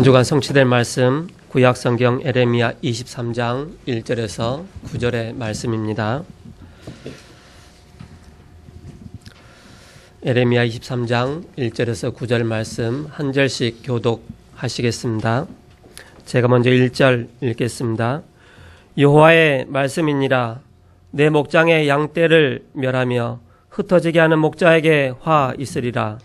한 주간 성취될 말씀 구약성경 에레미야 23장 1절에서 9절의 말씀입니다. 에레미야 23장 1절에서 9절 말씀 한 절씩 교독하시겠습니다. 제가 먼저 1절 읽겠습니다. 여호와의 말씀이니라. 내 목장의 양떼를 멸하며 흩어지게 하는 목자에게 화 있으리라.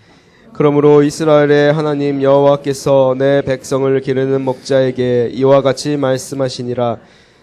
그러므로 이스라엘의 하나님 여호와께서 내 백성을 기르는 목자에게 이와 같이 말씀하시니라.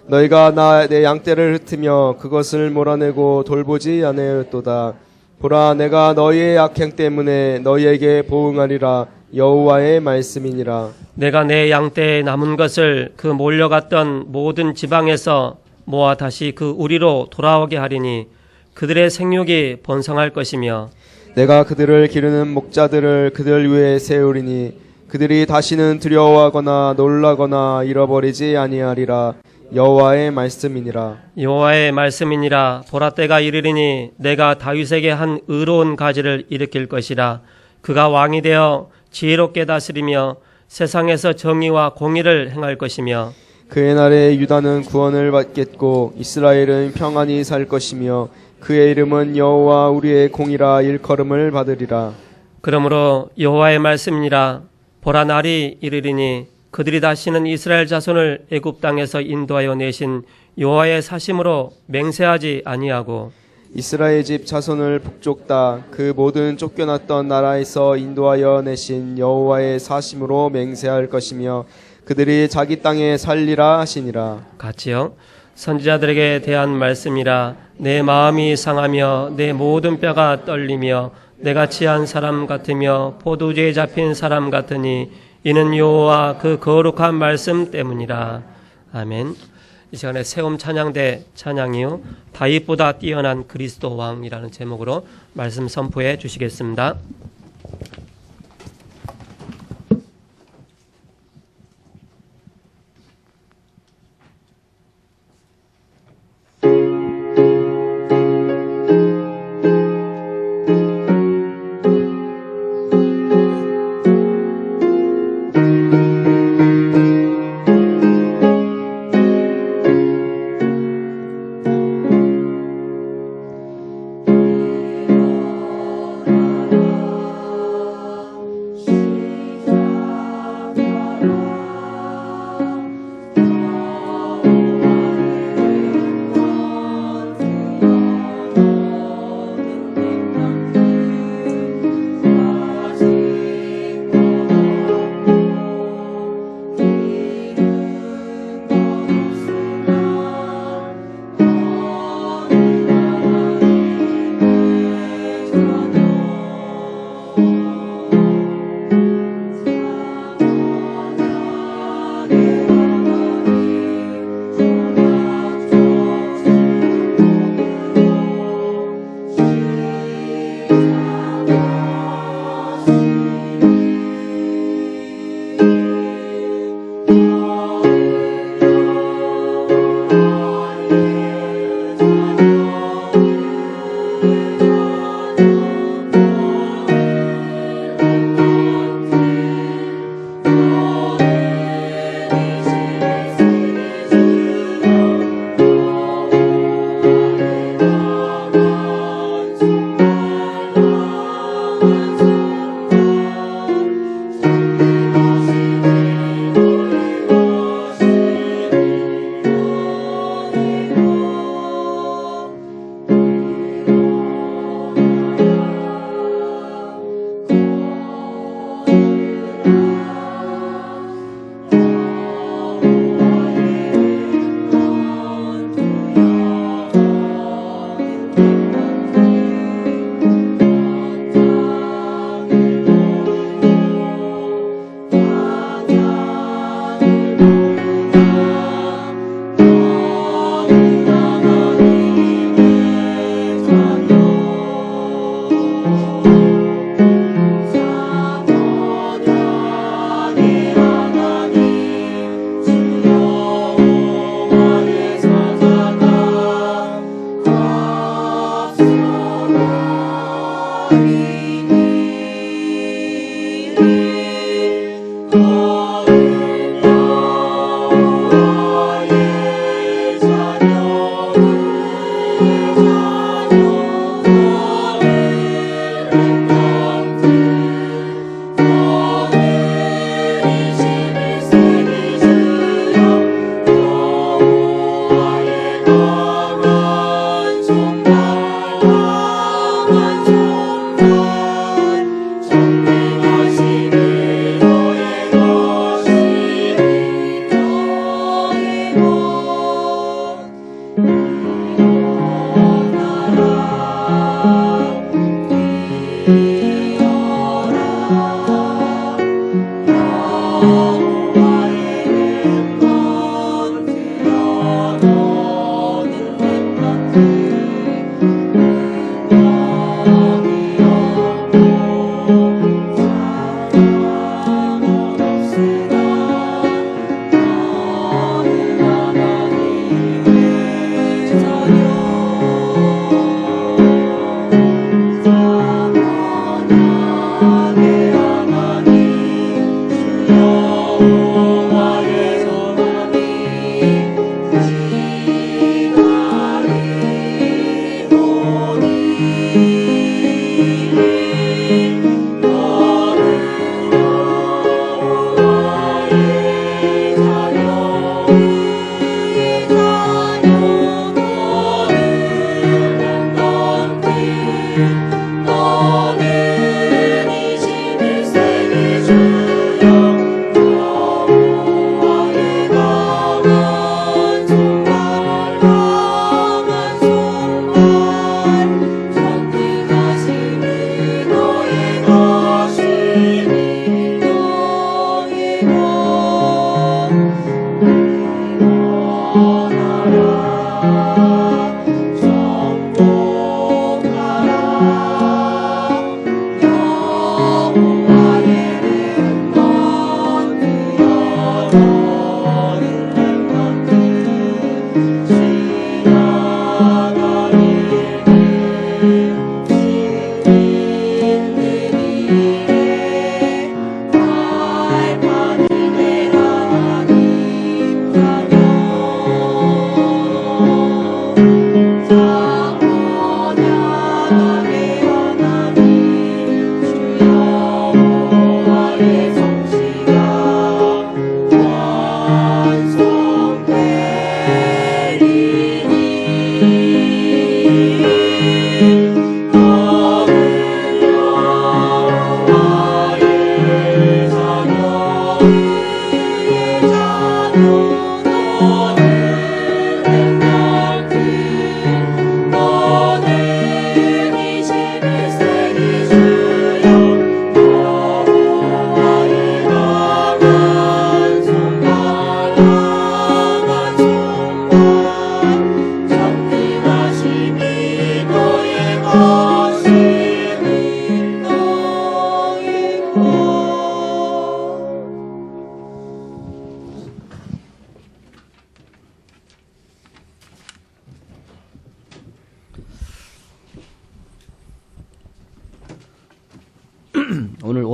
너희가 내 양떼를 흩으며 그것을 몰아내고 돌보지 아니하였도다. 보라, 내가 너희의 악행 때문에 너희에게 보응하리라. 여호와의 말씀이니라. 내가 내 양떼에 남은 것을 그 몰려갔던 모든 지방에서 모아 다시 그 우리로 돌아오게 하리니 그들의 생육이 번성할 것이며 내가 그들을 기르는 목자들을 그들 위에 세우리니 그들이 다시는 두려워하거나 놀라거나 잃어버리지 아니하리라. 여호와의 말씀이니라. 여호와의 말씀이니라. 보라, 때가 이르리니 내가 다윗에게 한 의로운 가지를 일으킬 것이라. 그가 왕이 되어 지혜롭게 다스리며 세상에서 정의와 공의를 행할 것이며 그의 날에 유다는 구원을 받겠고 이스라엘은 평안히 살 것이며 그의 이름은 여호와 우리의 공이라 일컬음을 받으리라. 그러므로 여호와의 말씀이니라. 보라, 날이 이르리니 그들이 다시는 이스라엘 자손을 애굽 땅에서 인도하여 내신 여호와의 사심으로 맹세하지 아니하고 이스라엘 집 자손을 북쪽다 그 모든 쫓겨났던 나라에서 인도하여 내신 여호와의 사심으로 맹세할 것이며 그들이 자기 땅에 살리라 하시니라. 같이요. 선지자들에게 대한 말씀이라. 내 마음이 상하며 내 모든 뼈가 떨리며 내가 취한 사람 같으며 포도주에 잡힌 사람 같으니 이는 여호와 그 거룩한 말씀 때문이라. 아멘. 이 시간에 세움 찬양대 찬양이요 다윗보다 뛰어난 그리스도 왕이라는 제목으로 말씀 선포해 주시겠습니다.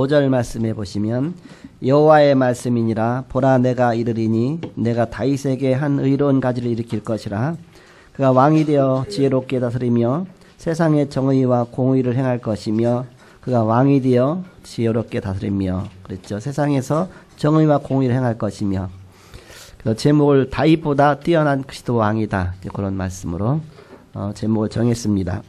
5절 말씀해 보시면 여호와의 말씀이니라 보라 내가 이르리니 내가 다윗에게 한 의로운 가지를 일으킬 것이라 그가 왕이 되어 지혜롭게 다스리며 세상의 정의와 공의를 행할 것이며 그가 왕이 되어 지혜롭게 다스리며 그랬죠. 세상에서 정의와 공의를 행할 것이며 그래서 제목을 다윗보다 뛰어난 그리스도 왕이다. 그런 말씀으로 제목을 정했습니다.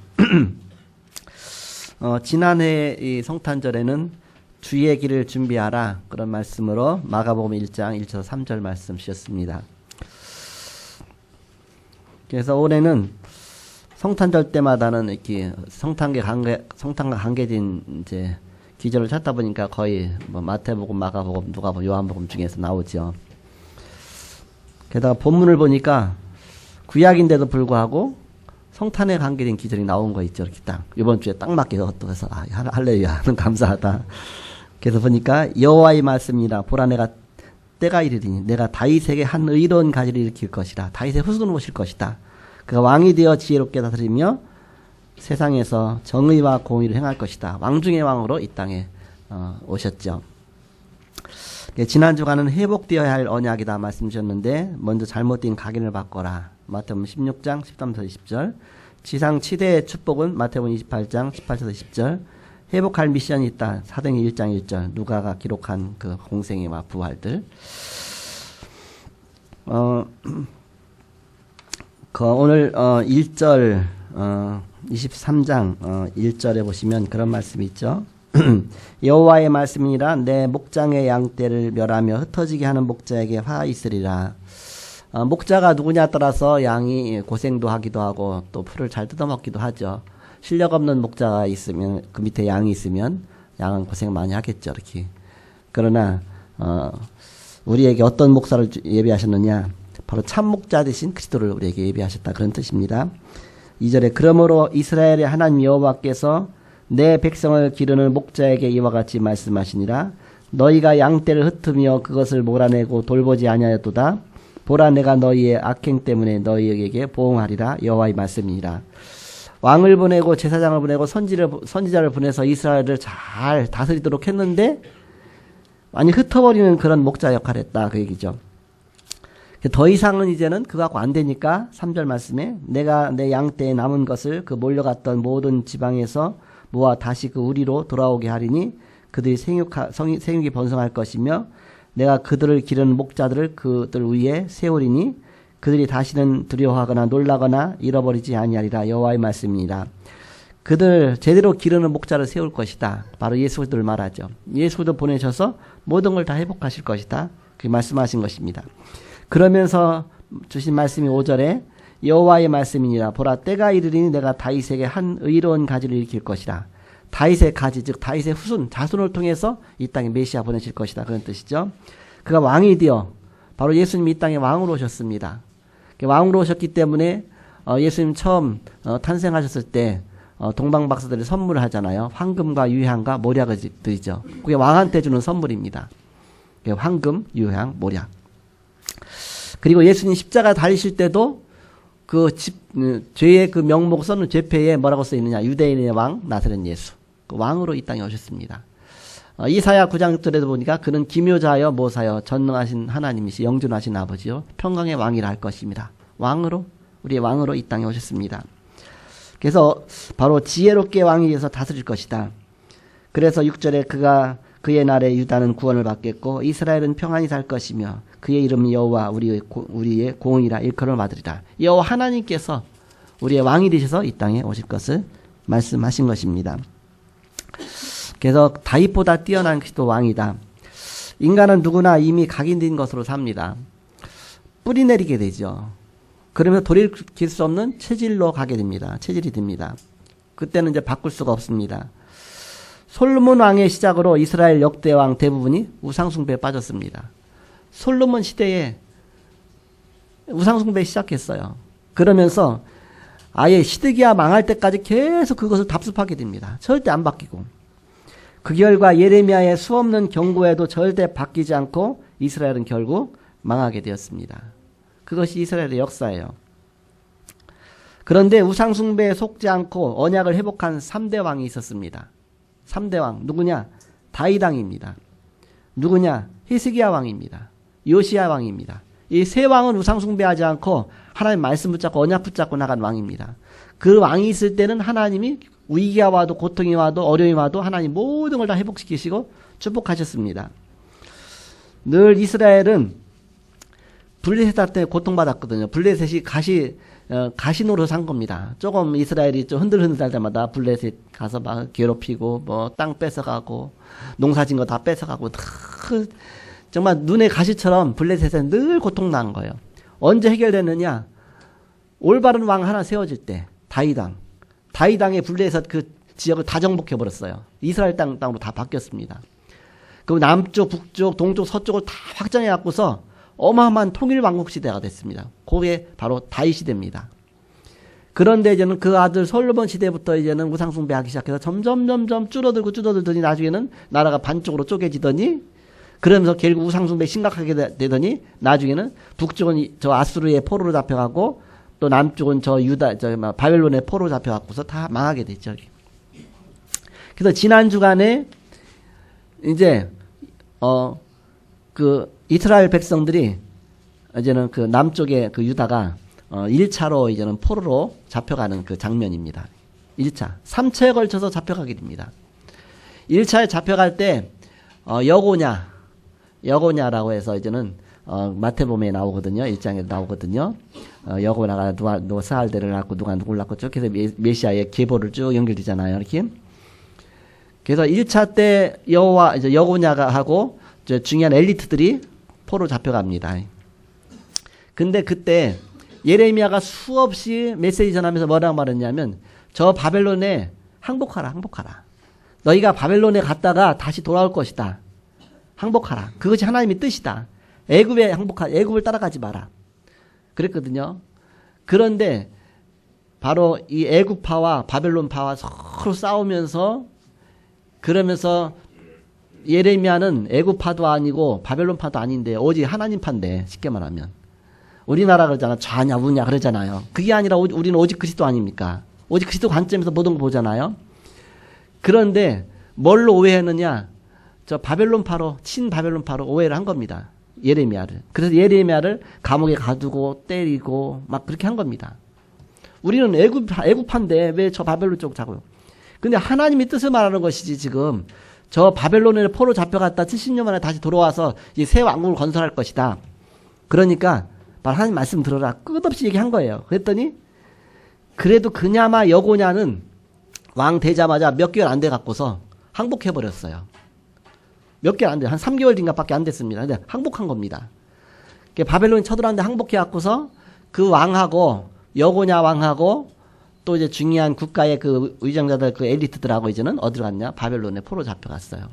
지난해 이 성탄절에는 주의 길을 준비하라 그런 말씀으로 마가복음 1장 1절 3절 말씀 주셨습니다. 그래서 올해는 성탄절 때마다는 이렇게 성탄과 관계된 이제 기절을 찾다 보니까 거의 뭐 마태복음, 마가복음, 누가복음, 요한복음 중에서 나오죠. 게다가 본문을 보니까 구약인데도 불구하고 성탄에 관계된 기절이 나온 거 있죠. 이렇게 딱 이번 주에 딱 맞게 어떠해서 할렐루야 감사하다. 그래서 보니까 여호와의 말씀이라 보라 내가 때가 이르리니 내가 다윗에게 한 의로운 가지를 일으킬 것이라 다윗의 후손을 오실 것이다. 그가 왕이 되어 지혜롭게 다스리며 세상에서 정의와 공의를 행할 것이다. 왕 중의 왕으로 이 땅에 오셨죠. 지난주간은 회복되어야 할 언약이다 말씀 주셨는데 먼저 잘못된 각인을 바꿔라. 마태복음 16장 13절 20절 지상 치대의 축복은 마태복음 28장 18절 20절 회복할 미션이 있다. 사도행전 1장 1절 누가가 기록한 그 공생애와 부활들 오늘 1절 23장 1절에 보시면 그런 말씀이 있죠. 여호와의 말씀이니라 내 목장의 양떼를 멸하며 흩어지게 하는 목자에게 화 있으리라. 목자가 누구냐에 따라서 양이 고생도 하기도 하고 또 풀을 잘 뜯어먹기도 하죠. 실력 없는 목자가 있으면 그 밑에 양이 있으면 양은 고생 많이 하겠죠. 이렇게. 그러나 우리에게 어떤 목사를 예비하셨느냐 바로 참 목자 되신 그리스도를 우리에게 예비하셨다 그런 뜻입니다. 2절에 그러므로 이스라엘의 하나님 여호와께서 내 백성을 기르는 목자에게 이와 같이 말씀하시니라 너희가 양떼를 흩으며 그것을 몰아내고 돌보지 아니하였도다. 보라 내가 너희의 악행 때문에 너희에게 보응하리라. 여호와의 말씀이니라. 왕을 보내고 제사장을 보내고 선지자를 보내서 이스라엘을 잘 다스리도록 했는데 많이 흩어버리는 그런 목자 역할을 했다 그 얘기죠. 더 이상은 이제는 그거하고 안 되니까 3절 말씀에 내가 내 양떼에 남은 것을 그 몰려갔던 모든 지방에서 모아 다시 그 우리로 돌아오게 하리니 그들이 생육이 번성할 것이며 내가 그들을 기르는 목자들을 그들 위에 세우리니 그들이 다시는 두려워하거나 놀라거나 잃어버리지 아니하리라. 여호와의 말씀이니라. 그들 제대로 기르는 목자를 세울 것이다. 바로 예수를 말하죠. 예수를 보내셔서 모든 걸 다 회복하실 것이다. 그 말씀하신 것입니다. 그러면서 주신 말씀이 5절에 여호와의 말씀이니라. 보라 때가 이르리니 내가 다윗에게 한 의로운 가지를 일으킬 것이라. 다윗의 가지 즉 다윗의 후손 자손을 통해서 이 땅에 메시아 보내실 것이다 그런 뜻이죠. 그가 왕이 되어 바로 예수님이 이 땅에 왕으로 오셨습니다. 왕으로 오셨기 때문에 예수님 처음 탄생하셨을 때 동방 박사들이 선물을 하잖아요. 황금과 유향과 모략을 드리죠. 그게 왕한테 주는 선물입니다. 황금, 유향, 모략. 그리고 예수님 십자가 달리실 때도 죄의 그 명목 써는 죄패에 뭐라고 써 있느냐? 유대인의 왕 나사렛 예수. 그 왕으로 이 땅에 오셨습니다. 이사야 9장 6절에도 보니까 그는 기묘자여 모사여 전능하신 하나님이시 영존하신 아버지요 평강의 왕이라 할 것입니다. 왕으로 우리의 왕으로 이 땅에 오셨습니다. 그래서 바로 지혜롭게 왕이 되어서 다스릴 것이다. 그래서 6절에 그의 날에 유다는 구원을 받겠고 이스라엘은 평안히 살 것이며 그의 이름은 여호와 우리의 공의라 일컬음을 받으리라. 여호와 하나님께서 우리의 왕이 되셔서 이 땅에 오실 것을 말씀하신 것입니다. 그래서 다윗보다 뛰어난 그리스도 왕이다. 인간은 누구나 이미 각인된 것으로 삽니다. 뿌리 내리게 되죠. 그러면 돌이킬 수 없는 체질로 가게 됩니다. 체질이 됩니다. 그때는 이제 바꿀 수가 없습니다. 솔로몬 왕의 시작으로 이스라엘 역대 왕 대부분이 우상숭배에 빠졌습니다. 솔로몬 시대에 우상숭배 시작했어요. 그러면서 아예 시드기야 망할 때까지 계속 그것을 답습하게 됩니다. 절대 안 바뀌고. 그 결과 예레미야의 수없는 경고에도 절대 바뀌지 않고 이스라엘은 결국 망하게 되었습니다. 그것이 이스라엘의 역사예요. 그런데 우상숭배에 속지 않고 언약을 회복한 3대 왕이 있었습니다. 3대 왕 누구냐? 다윗 왕입니다. 누구냐? 히스기야 왕입니다. 요시야 왕입니다. 이 세 왕은 우상 숭배하지 않고 하나님 말씀 붙잡고 언약 붙잡고 나간 왕입니다. 그 왕이 있을 때는 하나님이 위기가 와도 고통이 와도 어려움이 와도 하나님 모든 걸 다 회복시키시고 축복하셨습니다. 늘 이스라엘은 블레셋 때문에 고통받았거든요. 블레셋이 가시노로 산 겁니다. 조금 이스라엘이 좀 흔들흔들 할 때마다 블레셋 가서 막 괴롭히고 뭐 땅 뺏어가고 농사진 거 다 뺏어가고 정말 눈에 가시처럼 블레셋에 늘 고통난 거예요. 언제 해결됐느냐? 올바른 왕 하나 세워질 때 다윗왕. 다윗왕의 블레셋 그 지역을 다 정복해 버렸어요. 이스라엘 땅으로 다 바뀌었습니다. 그 남쪽, 북쪽, 동쪽, 서쪽을 다 확장해 갖고서 어마어마한 통일 왕국 시대가 됐습니다. 그게 바로 다윗 시대입니다. 그런데 이제는 그 아들 솔로몬 시대부터 이제는 우상 숭배하기 시작해서 점점 줄어들더니 나중에는 나라가 반쪽으로 쪼개지더니 그러면서 결국 우상 숭배 심각하게 되더니 나중에는 북쪽은 저 아수르의 포로로 잡혀가고 또 남쪽은 저 바벨론의 포로로 잡혀갖고서 다 망하게 됐죠. 그래서 지난 주간에 이제 그 이스라엘 백성들이 이제는 그 남쪽의 그 유다가 1차로 이제는 포로로 잡혀가는 그 장면입니다. 1차. 3차에 걸쳐서 잡혀가게 됩니다. 1차에 잡혀갈 때 여고냐라고 해서 이제는 마태복음에 나오거든요. 1장에 나오거든요. 여고냐가 누가 스알데를 낳고 누가 누굴 낳고 쭉 해서 메시아의 계보를 쭉 연결되잖아요. 이렇게. 그래서 1차 때 여고냐가 하고 중요한 엘리트들이 포로 잡혀갑니다. 근데 그때 예레미야가 수없이 메시지 전하면서 뭐라고 말했냐면 저 바벨론에 항복하라. 너희가 바벨론에 갔다가 다시 돌아올 것이다. 항복하라. 그것이 하나님의 뜻이다. 애굽을 따라가지 마라. 그랬거든요. 그런데 바로 이 애굽파와 바벨론파와 서로 싸우면서 그러면서 예레미야는 애굽파도 아니고 바벨론파도 아닌데 오직 하나님파인데 쉽게 말하면 우리나라 그러잖아. 좌냐 우냐 그러잖아요. 그게 아니라 우리는 오직 그리스도 아닙니까? 오직 그리스도 관점에서 모든 거 보잖아요. 그런데 뭘로 오해했느냐? 저 바벨론파로 친바벨론파로 오해를 한 겁니다. 예레미야를. 그래서 예레미야를 감옥에 가두고 때리고 막 그렇게 한 겁니다. 우리는 애굽파인데 왜 저 바벨론 쪽 자고요? 근데 하나님이 뜻을 말하는 것이지 지금 저 바벨론에 포로 잡혀갔다 70년 만에 다시 돌아와서 이 새 왕국을 건설할 것이다. 그러니까 바로 하나님 말씀 들어라. 끝없이 얘기한 거예요. 그랬더니 그래도 그냐마 여고냐는 왕 되자마자 몇 개월 안 돼 갖고서 항복해버렸어요. 몇 개월 안 돼. 한 3개월 뒤인가밖에 안 됐습니다. 근데 항복한 겁니다. 바벨론이 쳐들어왔는데 항복해 갖고서 그 왕하고 여고냐 왕하고 또 이제 중요한 국가의 그 의정자들 그 엘리트들하고 이제는 어디로 갔냐? 바벨론에 포로 잡혀갔어요.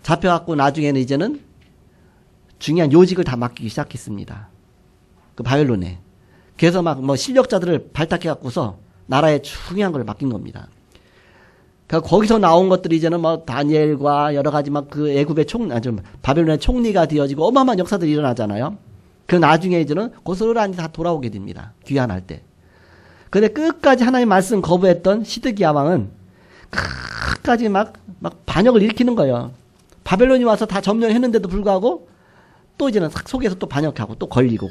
잡혀갖고 나중에는 이제는 중요한 요직을 다 맡기기 시작했습니다. 그 바벨론에. 그래서 막 뭐 실력자들을 발탁해갖고서 나라에 중요한 걸 맡긴 겁니다. 그러니까 거기서 나온 것들이 이제는 뭐 다니엘과 여러 가지 막 그 애굽의 바벨론의 총리가 되어지고 어마어마한 역사들이 일어나잖아요. 그 나중에 이제는 고스란히 다 돌아오게 됩니다. 귀환할 때. 근데 끝까지 하나님 말씀 거부했던 시드기야 왕은 끝까지 막 반역을 일으키는 거예요. 바벨론이 와서 다 점령했는데도 불구하고 또 이제는 속에서 또 반역하고 또 걸리고.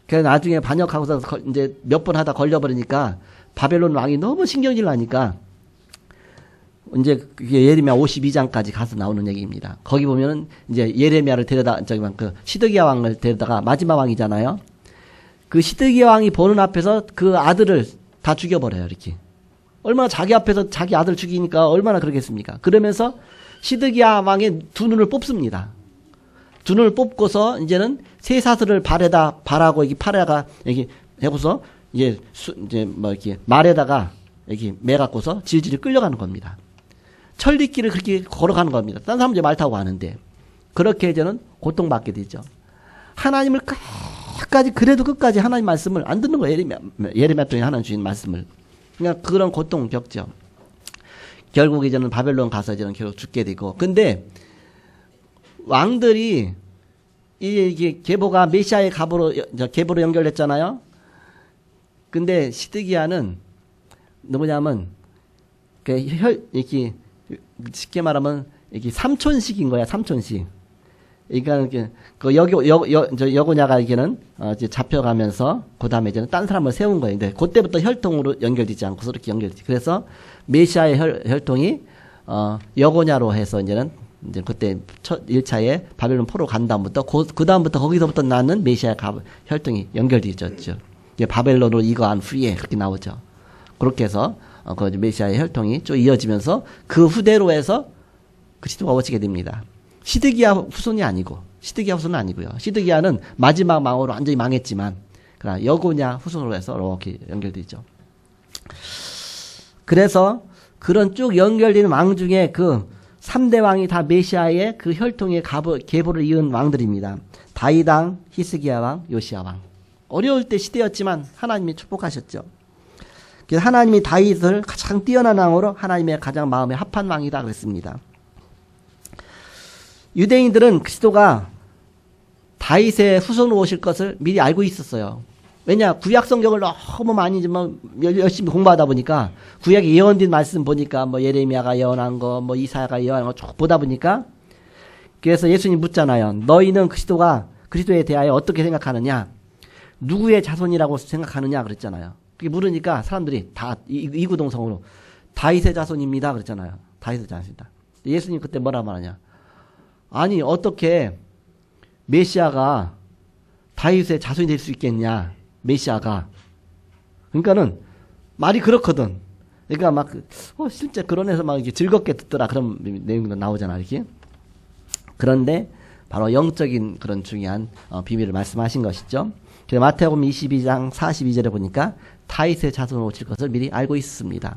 그래서 나중에 반역하고서 이제 몇 번 하다 걸려버리니까 바벨론 왕이 너무 신경질 나니까 이제 예레미야 52장까지 가서 나오는 얘기입니다. 거기 보면은 이제 예레미야를 그 시드기야 왕을 데려다가 마지막 왕이잖아요. 그 시드기야 왕이 보는 앞에서 그 아들을 다 죽여버려요. 이렇게. 얼마나 자기 앞에서 자기 아들 죽이니까 얼마나 그러겠습니까? 그러면서 시드기야 왕의 두 눈을 뽑습니다. 두 눈을 뽑고서 이제는 쇠사슬을 발에다 발하고 여기 팔에다가 여기 해고서 이제 뭐 이렇게 말에다가 여기 매갖고서 질질 끌려가는 겁니다. 천리길을 그렇게 걸어가는 겁니다. 딴 사람은 이제 말 타고 가는데 그렇게 이제는 고통받게 되죠. 하나님을 끝까지 하나님 말씀을 안 듣는 거예요. 예레미야 통해 하나님 주신 말씀을. 그러니까 그런 고통 겪죠. 결국 이제는 바벨론 가서 이제는 결국 죽게 되고. 근데 왕들이 이게 계보가 메시아의 계보로 연결됐잖아요. 근데 시드기야는 누구냐면 이렇게 쉽게 말하면 이게 삼촌식인 거야, 삼촌식. 그러니까 이렇게 그 여고냐가 이게는 이제 잡혀가면서 그 다음에 이제는 딴 사람을 세운 거예요. 근데 그때부터 혈통으로 연결되지 않고서 이렇게 연결되지. 그래서 메시아의 혈통이 여고냐로 해서 이제는 이제 그때 첫 1차에 바벨론 포로 간 다음부터 그 다음부터 거기서부터 나는 메시아의 혈통이 연결되죠. 이게 바벨론으로 이거한 후에 그렇게 나오죠. 그렇게 해서 그 메시아의 혈통이 쭉 이어지면서 그 후대로 해서 그리스도가 오시게 됩니다. 시드기야 후손이 아니고, 시드기야 후손은 아니고요. 시드기야는 마지막 망으로 완전히 망했지만, 그러나 여고냐 후손으로 해서 이렇게 연결되죠. 그래서 그런 쭉 연결되는 왕 중에 그 3대 왕이 다 메시아의 그 혈통의 계보를 이은 왕들입니다. 다윗 왕, 히스기야 왕, 요시야 왕. 어려울 때 시대였지만 하나님이 축복하셨죠. 그래서 하나님이 다윗을 가장 뛰어난 왕으로 하나님의 가장 마음에 합한 왕이다 그랬습니다. 유대인들은 그리스도가 다윗의 후손으로 오실 것을 미리 알고 있었어요. 왜냐, 구약 성경을 너무 많이 열심히 공부하다 보니까 구약에 예언된 말씀 보니까 뭐 예레미야가 예언한 거, 뭐 이사야가 예언한 거 쭉 보다 보니까, 그래서 예수님 묻잖아요. 너희는 그리스도에 대하여 어떻게 생각하느냐? 누구의 자손이라고 생각하느냐? 그랬잖아요. 그게 물으니까 사람들이 다 이구동성으로 다윗의 자손입니다. 그랬잖아요. 다윗의 자손이다. 예수님 그때 뭐라 말하냐? 아니, 어떻게 메시아가 다윗의 자손이 될 수 있겠냐? 메시아가. 그러니까는 말이 그렇거든. 그러니까 막 실제 그런 애서 막 이렇게 즐겁게 듣더라 그런 내용도 나오잖아 이렇게. 그런데 바로 영적인 그런 중요한 비밀을 말씀하신 것이죠. 그래서 마태복음 22장 42절에 보니까 다윗의 자손으로 오실 것을 미리 알고 있습니다.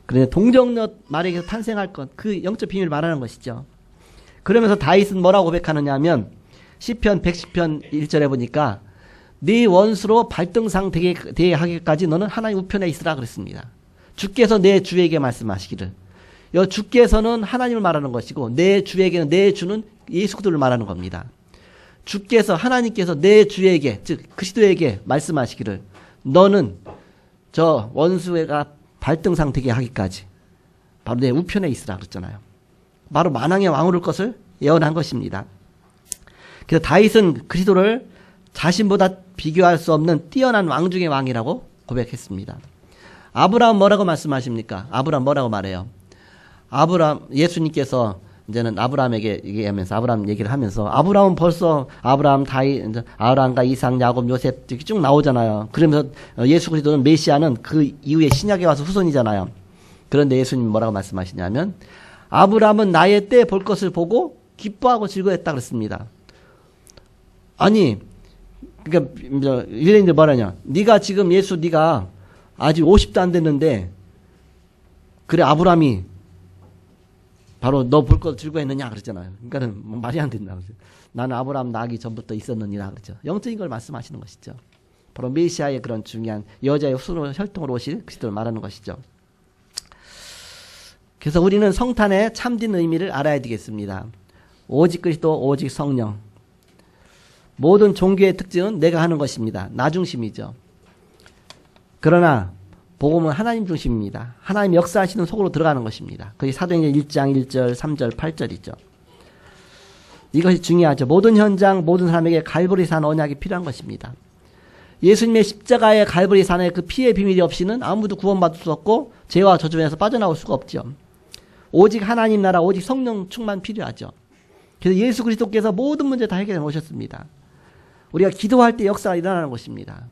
그런데 동정녀 마리아에게서 탄생할 것, 그 영적 비밀을 말하는 것이죠. 그러면서 다윗은 뭐라고 고백하느냐 하면 시편 110편 1절에 보니까 네 원수로 발등상 되게 하기까지 너는 하나님 우편에 있으라 그랬습니다. 주께서 내 주에게 말씀하시기를. 주께서는 하나님을 말하는 것이고 내 주에게는 내 주는 예수 그리스도를 말하는 겁니다. 주께서 하나님께서 내 주에게 즉 그리스도에게 말씀하시기를 너는 저 원수가 발등상 되게 하기까지 바로 내 우편에 있으라 그랬잖아요. 바로 만왕의 왕으로 올 것을 예언한 것입니다. 그래서 다윗은 그리스도를 자신보다 비교할 수 없는 뛰어난 왕 중의 왕이라고 고백했습니다. 아브라함 뭐라고 말씀하십니까? 아브라함 뭐라고 말해요? 예수님께서 이제는 아브라함에게 얘기하면서 아브라함 얘기를 하면서 아브라함은 벌써 아브라함, 다윗, 아브라함과 이삭, 야곱, 요셉 이렇게 쭉 나오잖아요. 그러면서 예수 그리스도는 메시아는 그 이후에 신약에 와서 후손이잖아요. 그런데 예수님 뭐라고 말씀하시냐면 아브라함은 나의 때 볼 것을 보고 기뻐하고 즐거워했다 그랬습니다. 아니, 그러니까 유대인들 뭐라냐? 네가 지금 네가 아직 50도 안 됐는데 그래 아브라함이 바로 너 볼 것 즐거워했느냐 그랬잖아요. 그러니까는 말이 안 된다. 나는 아브라함 나기 전부터 있었느니라 그랬죠. 영적인 걸 말씀하시는 것이죠. 바로 메시아의 그런 중요한 여자의 후손으로 혈통으로 오실 그리스도를 말하는 것이죠. 그래서 우리는 성탄의 참된 의미를 알아야 되겠습니다. 오직 그리스도, 오직 성령. 모든 종교의 특징은 내가 하는 것입니다. 나 중심이죠. 그러나 복음은 하나님 중심입니다. 하나님 역사하시는 속으로 들어가는 것입니다. 그게 사도행전 1장 1절, 3절, 8절이죠. 이것이 중요하죠. 모든 현장, 모든 사람에게 갈보리산 언약이 필요한 것입니다. 예수님의 십자가의 갈보리산의 그 피의 비밀이 없이는 아무도 구원받을 수 없고 죄와 저주에서 빠져나올 수가 없죠. 오직 하나님 나라, 오직 성령 충만 필요하죠. 그래서 예수 그리스도께서 모든 문제 다 해결해 놓으셨습니다. 우리가 기도할 때 역사가 일어나는 것입니다.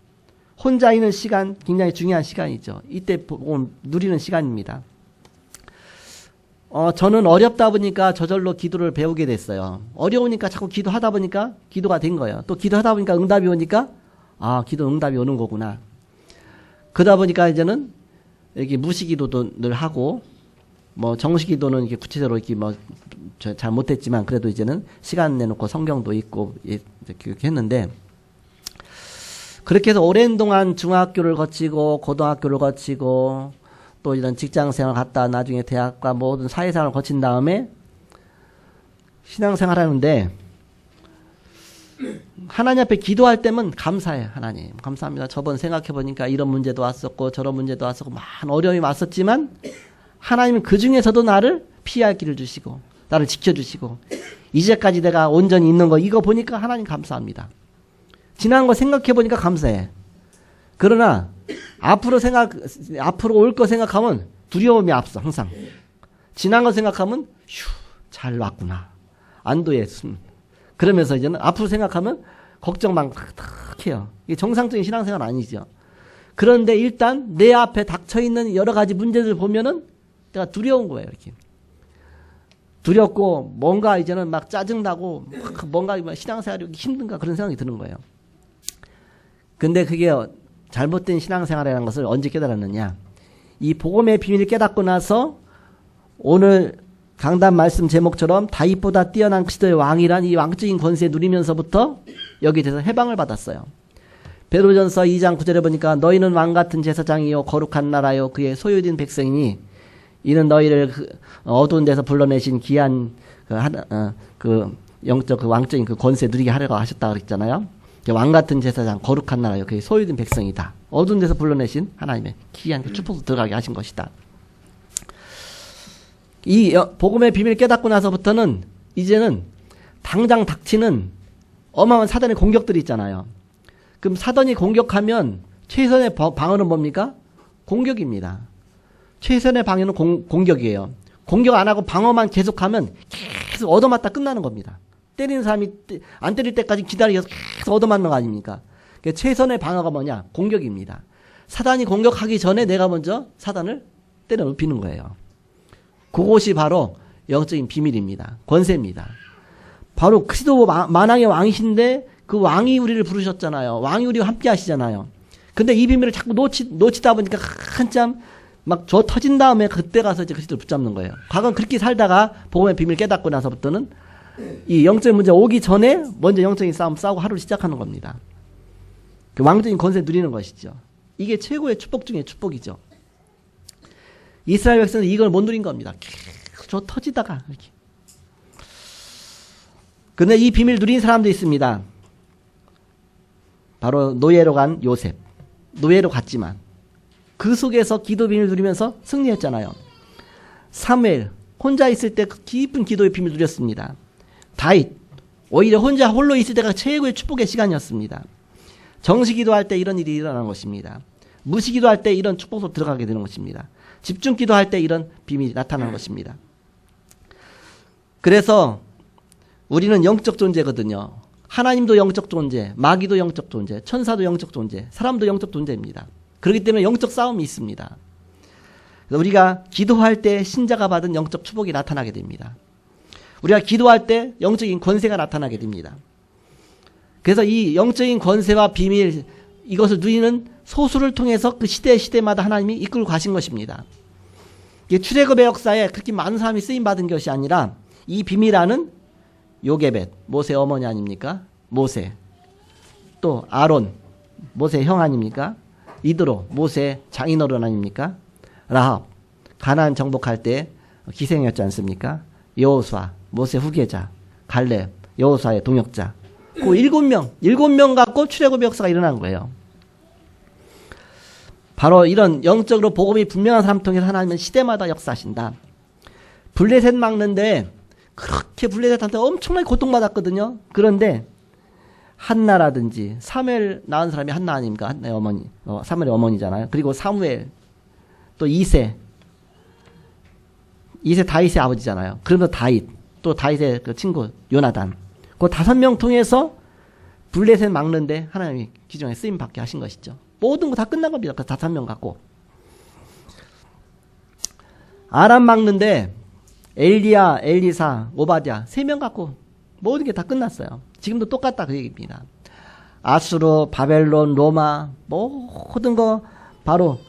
혼자 있는 시간 굉장히 중요한 시간이죠. 이때 누리는 시간입니다. 저는 어렵다 보니까 저절로 기도를 배우게 됐어요. 어려우니까 자꾸 기도하다 보니까 기도가 된 거예요. 또 기도하다 보니까 응답이 오니까 기도 응답이 오는 거구나. 그러다 보니까 이제는 이렇게 무시기도도 늘 하고 정식기도는 이렇게 구체적으로 이렇게 잘 못했지만 그래도 이제는 시간 내놓고 성경도 읽고 이렇게 했는데 그렇게 해서 오랜 동안 중학교를 거치고 고등학교를 거치고 또 이런 직장생활 갔다 나중에 대학과 모든 사회생활을 거친 다음에 신앙생활 하는데 하나님 앞에 기도할 때면 감사해요. 하나님 감사합니다. 저번 생각해보니까 이런 문제도 왔었고 저런 문제도 왔었고 많은 어려움이 왔었지만 하나님은 그 중에서도 나를 피할 길을 주시고 나를 지켜주시고 이제까지 내가 온전히 있는 거 이거 보니까 하나님 감사합니다. 지난 거 생각해 보니까 감사해. 그러나 앞으로 올 거 생각하면 두려움이 앞서 항상. 지난 거 생각하면 잘 왔구나. 안도의 숨. 그러면서 이제는 앞으로 생각하면 걱정 막 해요. 이게 정상적인 신앙생활 아니죠. 그런데 일단 내 앞에 닥쳐 있는 여러 가지 문제들 보면은 내가 두려운 거예요. 이렇게 두렵고 뭔가 이제는 막 짜증나고 뭔가 신앙생활이 힘든가 그런 생각이 드는 거예요. 근데 그게 잘못된 신앙생활이라는 것을 언제 깨달았느냐? 이 복음의 비밀을 깨닫고 나서 오늘 강단 말씀 제목처럼 다윗보다 뛰어난 그리스도의 왕이란 이 왕적인 권세 누리면서부터 여기에 대해서 해방을 받았어요. 베드로전서 2장 9절에 보니까 너희는 왕같은 제사장이요 거룩한 나라요 그의 소유된 백성이니 이는 너희를 어두운 데서 불러내신 귀한 영적 왕적인 권세 누리게 하려고 하셨다 그랬잖아요. 왕같은 제사장 거룩한 나라요 그의 소유된 백성이다. 어두운 데서 불러내신 하나님의 귀한 축복도 들어가게 하신 것이다. 이 복음의 비밀을 깨닫고 나서부터는 이제는 당장 닥치는 어마어마한 사단의 공격들이 있잖아요. 그럼 사단이 공격하면 최선의 방어는 뭡니까? 공격입니다. 최선의 방어는 공격이에요. 공격 안 하고 방어만 계속하면 계속 얻어맞다 끝나는 겁니다. 때리는 사람이 안 때릴 때까지 기다려서 계속 얻어맞는 거 아닙니까? 그러니까 최선의 방어가 뭐냐? 공격입니다. 사단이 공격하기 전에 내가 먼저 사단을 때려 눕히는 거예요. 그것이 바로 영적인 비밀입니다. 권세입니다. 바로 그리스도 만왕의 왕이신데 그 왕이 우리를 부르셨잖아요. 왕이 우리와 함께 하시잖아요. 근데 이 비밀을 자꾸 놓치다 보니까 한참 막 저 터진 다음에 그때 가서 이제 그리스도를 붙잡는 거예요. 과거는 그렇게 살다가 복음의 비밀을 깨닫고 나서부터는 이 영적인 문제 오기 전에 먼저 영적인 싸움 싸우고 하루를 시작하는 겁니다. 그 왕적인 권세 누리는 것이죠. 이게 최고의 축복 중에 축복이죠. 이스라엘 백성은 이걸 못 누린 겁니다. 계속 저 터지다가 이렇게. 근데 이 비밀 누린 사람도 있습니다. 바로 노예로 간 요셉. 노예로 갔지만 그 속에서 기도 비밀 누리면서 승리했잖아요. 사무엘 혼자 있을 때 그 깊은 기도의 비밀 누렸습니다. 다윗 오히려 혼자 홀로 있을 때가 최고의 축복의 시간이었습니다. 정시 기도할 때 이런 일이 일어나는 것입니다. 무시 기도할 때 이런 축복도 들어가게 되는 것입니다. 집중 기도할 때 이런 비밀이 나타나는 것입니다. 그래서 우리는 영적 존재거든요. 하나님도 영적 존재, 마귀도 영적 존재, 천사도 영적 존재, 사람도 영적 존재입니다. 그렇기 때문에 영적 싸움이 있습니다. 그래서 우리가 기도할 때 신자가 받은 영적 축복이 나타나게 됩니다. 우리가 기도할 때 영적인 권세가 나타나게 됩니다. 그래서 이 영적인 권세와 비밀 이것을 누리는 소수를 통해서 그 시대마다 하나님이 이끌고 가신 것입니다. 출애굽의 역사에 그렇게 많은 사람이 쓰임받은 것이 아니라 이 비밀하는 요게벳, 모세 어머니 아닙니까? 모세. 또 아론, 모세 형 아닙니까? 이드로, 모세 장인어른 아닙니까? 라합, 가나안 정복할 때 기생이었지 않습니까? 여호수아, 모세 후계자, 갈렙, 여호수아의 동역자. 그 7명 갖고 출애굽의 역사가 일어난 거예요. 바로 이런 영적으로 복음이 분명한 사람 통해서 하나님은 시대마다 역사하신다. 블레셋 막는데 그렇게 블레셋한테 엄청나게 고통받았거든요. 그런데 한나라든지 사무엘 낳은 사람이 한나 아닙니까? 한나의 어머니, 사무엘의 어머니잖아요. 그리고 사무엘, 또 이세 다윗의 아버지잖아요. 그러면서 다윗, 또 다윗의 그 친구 요나단, 그 5명 통해서 블레셋 막는데 하나님이 기존에 쓰임 받게 하신 것이죠. 모든 거 다 끝난 겁니다. 그 5명 갖고. 아람 막는데 엘리야, 엘리사, 오바댜 3명 갖고 모든 게 다 끝났어요. 지금도 똑같다 그 얘기입니다. 아수르, 바벨론, 로마 모든 거 바로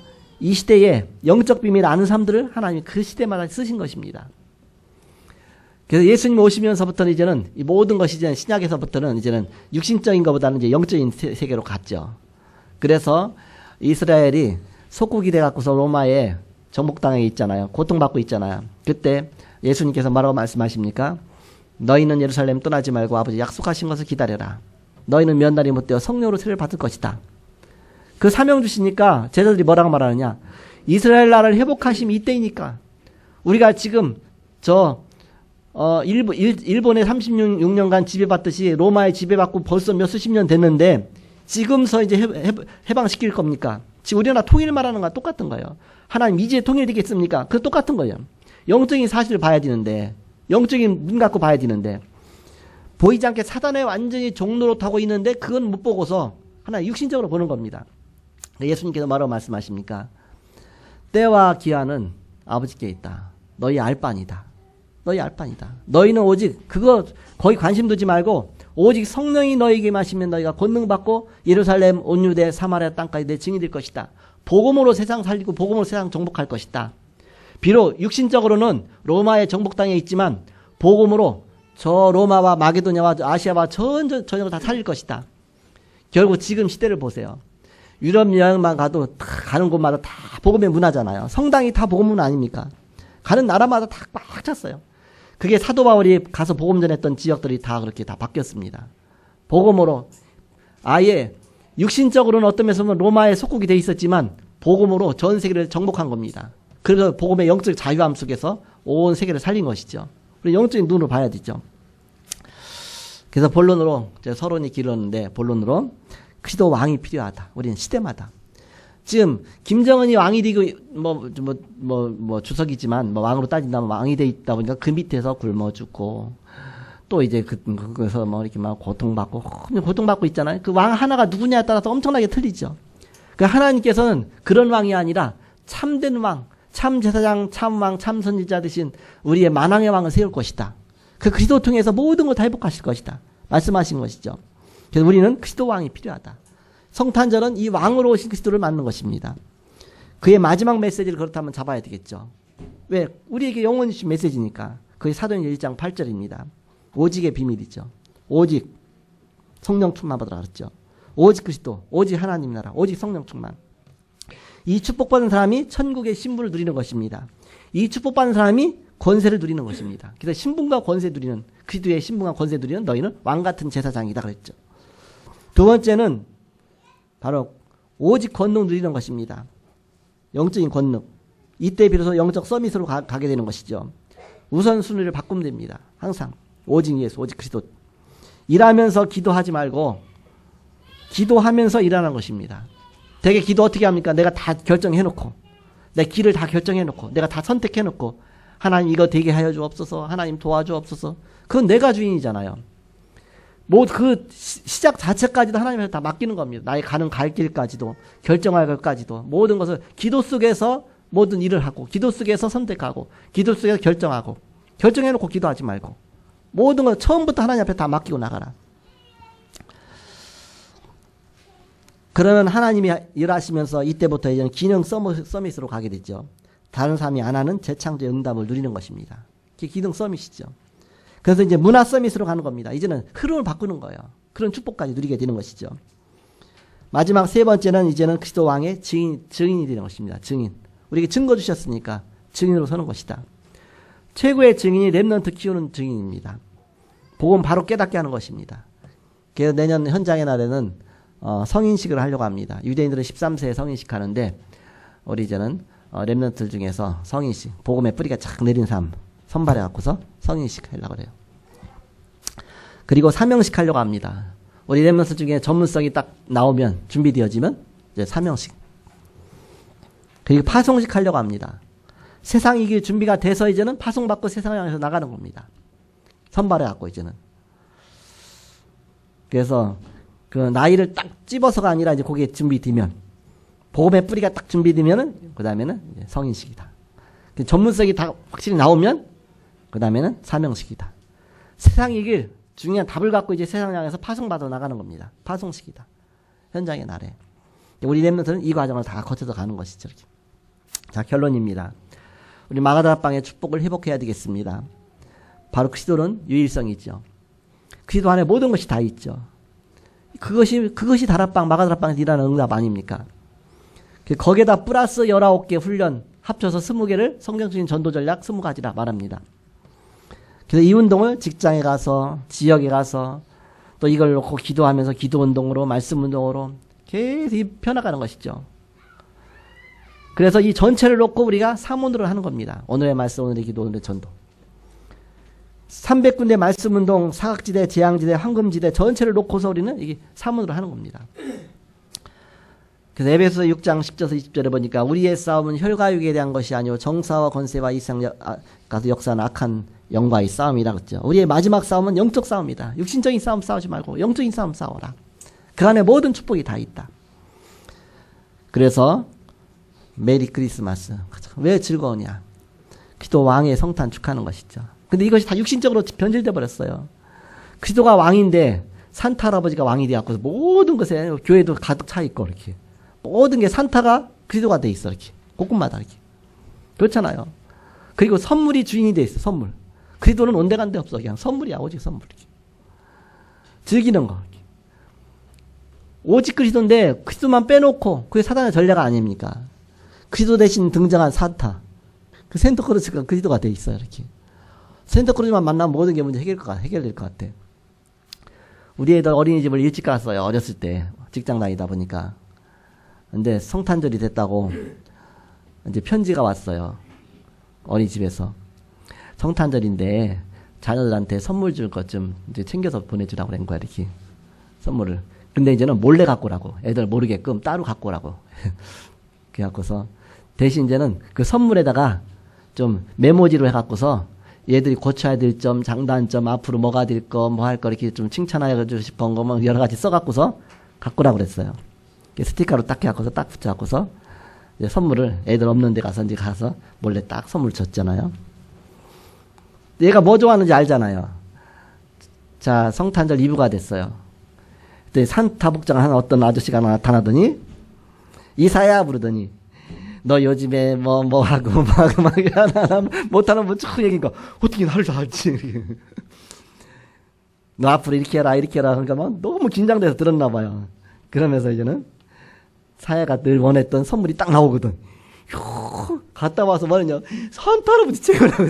이 시대에 영적 비밀을 아는 사람들을 하나님이 그 시대마다 쓰신 것입니다. 그래서 예수님 오시면서부터는 이제는 이 모든 것이 이제 신약에서부터는 이제는 육신적인 것보다는 이제 영적인 세계로 갔죠. 그래서 이스라엘이 속국이 돼갖고서 로마에 정복당에 있잖아요. 고통받고 있잖아요. 그때 예수님께서 뭐라고 말씀하십니까? 너희는 예루살렘 떠나지 말고 아버지 약속하신 것을 기다려라. 너희는 몇 날이 못되어 성령으로 세를 받을 것이다. 그 사명 주시니까 제자들이 뭐라고 말하느냐? 이스라엘 나라를 회복하심이 이때이니까 우리가 지금 일본에 36년간 지배받듯이 로마에 지배받고 벌써 몇 수십 년 됐는데 지금서 이제 해방시킬 겁니까? 지금 우리나라 통일 말하는 거랑 똑같은 거예요. 하나님 이제 통일되겠습니까? 그 똑같은 거예요. 영적인 사실을 봐야 되는데, 영적인 눈 갖고 봐야 되는데, 보이지 않게 사단에 완전히 종로로 타고 있는데 그건 못 보고서 하나 육신적으로 보는 겁니다. 예수님께서 뭐라고 말씀하십니까? 때와 기한은 아버지께 있다. 너희 알바니다. 너희 알바니다. 너희는 오직 그거 거의 관심 두지 말고 오직 성령이 너희에게 마시면 너희가 권능 받고 예루살렘 온 유대 사마리아 땅까지 내 증인이 될 것이다. 복음으로 세상 살리고 복음으로 세상 정복할 것이다. 비록 육신적으로는 로마의 정복 땅에 있지만 복음으로 저 로마와 마게도냐와 아시아와 전역을 다 살릴 것이다. 결국 지금 시대를 보세요. 유럽 여행만 가도 다 가는 곳마다 다 복음의 문화잖아요. 성당이 다 복음 문화 아닙니까? 가는 나라마다 다 꽉 찼어요. 그게 사도 바울이 가서 복음 전했던 지역들이 다 그렇게 다 바뀌었습니다. 복음으로 아예 육신적으로는 어떤 면에서 보면 로마의 속국이 돼 있었지만 복음으로 전 세계를 정복한 겁니다. 그래서 복음의 영적 자유함 속에서 온 세계를 살린 것이죠. 우리 영적인 눈으로 봐야 되죠. 그래서 본론으로 제가 서론이 길었는데 본론으로 그리스도 왕이 필요하다. 우리는 시대마다. 지금 김정은이 왕이 되고 주석이지만 왕으로 따진다면 왕이 돼 있다 보니까 그 밑에서 굶어 죽고 또 이제 그래서 이렇게 막 고통받고 있잖아요. 그 왕 하나가 누구냐에 따라서 엄청나게 틀리죠. 그 하나님께서는 그런 왕이 아니라 참된 왕, 참 제사장, 참 왕, 참 선지자 되신 우리의 만왕의 왕을 세울 것이다. 그 그리스도 통해서 모든 걸 다 회복하실 것이다. 말씀하신 것이죠. 그래서 우리는 그리스도 왕이 필요하다. 성탄절은 이 왕으로 오신 그리스도를 맞는 것입니다. 그의 마지막 메시지를 그렇다면 잡아야 되겠죠. 왜? 우리에게 영원히 주신 메시지니까. 그게 사도행전 1장 8절입니다. 오직의 비밀이죠. 오직 성령 충만 받으라 그랬죠. 오직 그리스도, 오직 하나님 나라, 오직 성령 충만. 이 축복받은 사람이 천국의 신분을 누리는 것입니다. 이 축복받은 사람이 권세를 누리는 것입니다. 그래서 신분과 권세 누리는, 그리스도의 신분과 권세 누리는 너희는 왕같은 제사장이다 그랬죠. 두 번째는 바로 오직 권능 누리는 것입니다. 영적인 권능. 이때 비로소 영적 서밋으로 가게 되는 것이죠. 우선순위를 바꾸면 됩니다. 항상 오직 예수, 오직 그리스도. 일하면서 기도하지 말고 기도하면서 일하는 것입니다. 되게 기도 어떻게 합니까? 내가 다 결정해놓고 내 길을 다 결정해놓고 내가 다 선택해놓고 하나님 이거 되게 하여 주옵소서, 하나님 도와주옵소서. 그건 내가 주인이잖아요. 그 시작 자체까지도 하나님한테 다 맡기는 겁니다. 나의 가는 갈 길까지도, 결정할 것까지도, 모든 것을 기도 속에서 모든 일을 하고, 기도 속에서 선택하고, 기도 속에서 결정하고, 결정해놓고 기도하지 말고, 모든 걸 처음부터 하나님 앞에 다 맡기고 나가라. 그러면 하나님이 일하시면서 이때부터 이제는 기능 서밋으로 가게 되죠. 다른 사람이 안 하는 재창조의 응답을 누리는 것입니다. 그게 기능 서밋이죠. 그래서 이제 문화 서밋으로 가는 겁니다. 이제는 흐름을 바꾸는 거예요. 그런 축복까지 누리게 되는 것이죠. 마지막 세 번째는 이제는 그리스도 왕의 증인이 되는 것입니다. 증인. 우리에게 증거 주셨으니까 증인으로 서는 것이다. 최고의 증인이 렘넌트 키우는 증인입니다. 복음 바로 깨닫게 하는 것입니다. 그래서 내년 현장의 날에는 성인식을 하려고 합니다. 유대인들은 13세에 성인식 하는데 우리 이제는 렘넌트 중에서 성인식, 복음의 뿌리가 착 내린 사람 선발해 갖고서 성인식 하려고 그래요. 그리고 사명식 하려고 합니다. 우리 렘넌트 중에 전문성이 딱 나오면 준비되어지면 이제 사명식. 그리고 파송식 하려고 합니다. 세상 이길 준비가 돼서 이제는 파송받고 세상을 향해서 나가는 겁니다. 선발해 갖고 이제는. 그래서 그 나이를 딱 찝어서가 아니라 이제 거기에 준비되면 복음의 뿌리가 딱 준비되면은 그 다음에는 성인식이다. 전문성이 다 확실히 나오면 그 다음에는 사명식이다. 세상 이길 중요한 답을 갖고 이제 세상을 향해서 파송받아 나가는 겁니다. 파송식이다. 현장의 날에. 우리 렘넌트는 이 과정을 다 거쳐서 가는 것이죠. 자, 결론입니다. 우리 마가다락방의 축복을 회복해야 되겠습니다. 바로 그리스도는 유일성이죠. 그리스도 안에 모든 것이 다 있죠. 그것이 다락방, 마가다락방에서 일하는 응답 아닙니까? 거기에다 플러스 19개 훈련 합쳐서 20개를 성경적인 전도 전략 20가지라 말합니다. 그래서 이 운동을 직장에 가서, 지역에 가서, 또 이걸 놓고 기도하면서 기도 운동으로, 말씀 운동으로 계속 펴나가는 것이죠. 그래서 이 전체를 놓고 우리가 사문으로 하는 겁니다. 오늘의 말씀, 오늘의 기도, 오늘의 전도. 300군데 말씀운동, 사각지대, 재앙지대, 황금지대 전체를 놓고서 우리는 이게 사문으로 하는 겁니다. 그래서 에베소서 6장 10절에서 20절에 보니까 우리의 싸움은 혈과육에 대한 것이 아니오 정사와 권세와 이상 가서 역사는 악한 영과의 싸움이라 그랬죠. 우리의 마지막 싸움은 영적 싸움이다. 육신적인 싸움 싸우지 말고 영적인 싸움 싸워라. 그 안에 모든 축복이 다 있다. 그래서 메리 크리스마스. 왜 즐거우냐? 기도 왕의 성탄 축하하는 것이죠. 근데 이것이 다 육신적으로 변질돼 버렸어요. 그리스도가 왕인데 산타 할아버지가 왕이 되었고 모든 것에 교회도 가득 차 있고 이렇게 모든 게 산타가 그리스도가 돼 있어 이렇게 곳곳마다 이렇게 그렇잖아요. 그리고 선물이 주인이 돼 있어. 선물. 그리스도는 온데간데 없어. 그냥 선물이야. 오직 선물. 이렇게. 즐기는 거. 이렇게. 오직 그리스도인데 그리스도만 빼놓고 그게 사단의 전략 아닙니까? 그리스도 대신 등장한 산타. 그 센터크루스가 그리스도가 돼 있어요. 이렇게. 센터크루즈만 만나면 모든 게 문제 해결될 것 같아. 우리 애들 어린이집을 일찍 갔어요. 어렸을 때. 직장 다니다 보니까. 근데 성탄절이 됐다고 이제 편지가 왔어요. 어린이집에서. 성탄절인데 자녀들한테 선물 줄 것 좀 이제 챙겨서 보내주라고 그런 거야. 이렇게. 선물을. 근데 이제는 몰래 갖고 오라고. 애들 모르게끔 따로 갖고 오라고. 그래갖고서 대신 이제는 그 선물에다가 좀 메모지로 해갖고서 얘들이 고쳐야 될 점, 장단점, 앞으로 뭐가 될 거, 뭐 할 거, 이렇게 좀 칭찬하고 싶은 거, 뭐 여러 가지 써갖고서 갖고 오라고 그랬어요. 스티커로 딱 해갖고서 딱 붙여갖고서 이제 선물을 애들 없는 데 가서 이제 가서 몰래 딱 선물 줬잖아요. 얘가 뭐 좋아하는지 알잖아요. 자, 성탄절 이브가 됐어요. 그때 산타 복장을 하는 어떤 아저씨가 나타나더니 이사야 부르더니 너 요즘에 뭐 하고 막 하나 못하는 뭐 쭉 얘기니까 어떻게 나를 다 알지? 너 앞으로 이렇게 해라 그러니까 막 너무 긴장돼서 들었나 봐요. 그러면서 이제는 사야가 늘 원했던 선물이 딱 나오거든. 휴, 갔다 와서 뭐냐 산타 할아버지 찍으라고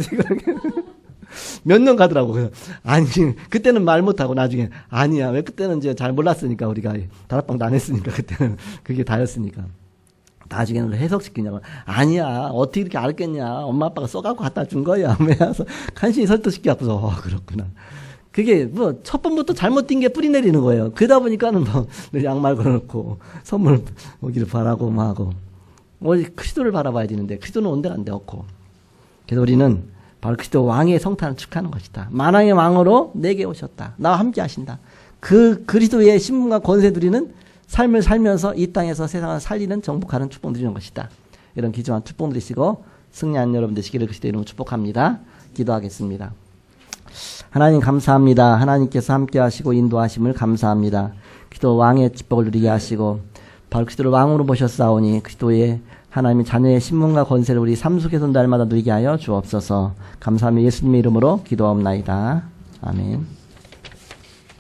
몇 년 가더라고. 그래서 아니 그때는 말 못하고 나중에 아니야 왜 그때는 이제 잘 몰랐으니까 우리가 다락방도 안 했으니까 그때는 그게 다였으니까. 나중에는 해석시키냐고. 아니야. 어떻게 이렇게 알겠냐. 엄마 아빠가 써갖고 갖다 준 거야. 그래서 간신히 설득시켜갖고서, 그렇구나. 그게 뭐, 첫 번부터 잘못된 게 뿌리 내리는 거예요. 그러다 보니까는 뭐, 양말 걸어놓고, 선물 오기를 바라고, 뭐 하고. 그리스도를 바라봐야 되는데, 그리스도는 온데간데 없고. 그래서 우리는 바로 그리스도 왕의 성탄을 축하하는 것이다. 만왕의 왕으로 내게 오셨다. 나와 함께 하신다. 그 그리스도의 신분과 권세 누리는 삶을 살면서 이 땅에서 세상을 살리는 정복하는 축복 누리는 것이다. 이런 귀중한 축복 누리시고 승리한 여러분 되시기를 그리스도 이름으로 축복합니다. 기도하겠습니다. 하나님 감사합니다. 하나님께서 함께 하시고 인도하심을 감사합니다. 그리스도 왕의 축복을 누리게 하시고 바로 그리스도를 왕으로 모셨사오니 그리스도의 하나님의 자녀의 신분과 권세를 우리 삶 속에서 날마다 누리게 하여 주옵소서. 감사하며 예수님의 이름으로 기도하옵나이다. 아멘.